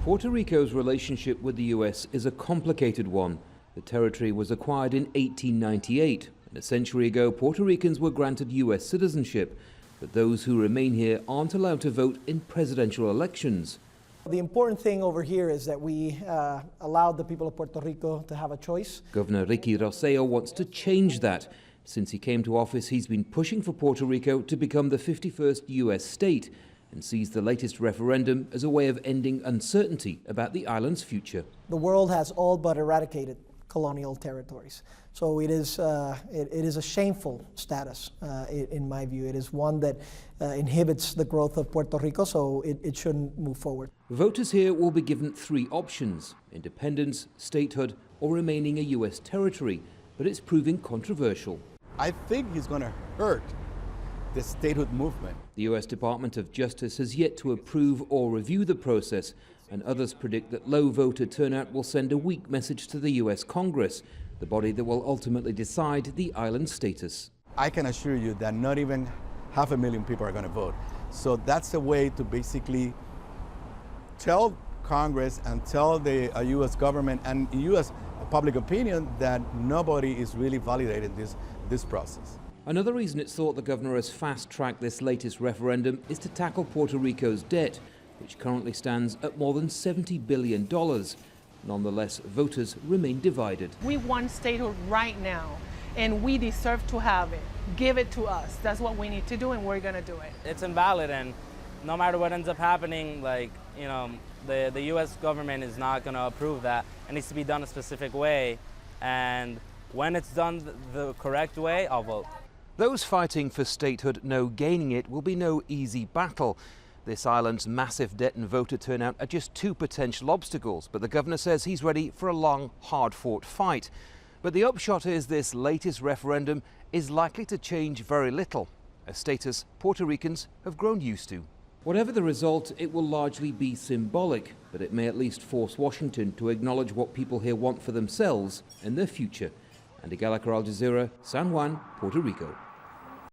Puerto Rico's relationship with the US is a complicated one. The territory was acquired in 1898, and a century ago Puerto Ricans were granted US citizenship, but those who remain here aren't allowed to vote in presidential elections. The important thing over here is that we allowed the people of Puerto Rico to have a choice. Governor Rico ROSSELLO wants to change that. Since he came to office, he's been pushing for Puerto Rico to become the 51st US state, and sees the latest referendum as a way of ending uncertainty about the island's future. The world has all but eradicated colonial territories. So it is a shameful status, in my view. It is one that inhibits the growth of Puerto Rico, so it shouldn't move forward. Voters here will be given three options: independence, statehood, or remaining a US territory, but it's proving controversial. I think he's going to hurt the statehood movement. The US Department of Justice has yet to approve or review the process, and others predict that low voter turnout will send a weak message to the US Congress, the body that will ultimately decide the island's status. I can assure you that not even 500,000 people are going to vote. So that's a way to basically tell Congress and tell the US government and US public opinion that nobody is really validating this process. Another reason it's thought the governor has fast-tracked this latest referendum is to tackle Puerto Rico's debt, which currently stands at more than $70 billion. Nonetheless, voters remain divided. We want statehood right now, and we deserve to have it. Give it to us. That's what we need to do, and we're going to do it. It's invalid, and no matter what ends up happening, the U.S. government is not going to approve that. It needs to be done a specific way, and when it's done the correct way, I'll vote. Those fighting for statehood know gaining it will be no easy battle. This island's massive debt and voter turnout are just two potential obstacles, but the governor says he's ready for a long, hard-fought fight. But the upshot is this latest referendum is likely to change very little, a status Puerto Ricans have grown used to. Whatever the result, it will largely be symbolic, but it may at least force Washington to acknowledge what people here want for themselves and their future. And Gallacher, Jazeera, San Juan, Puerto Rico.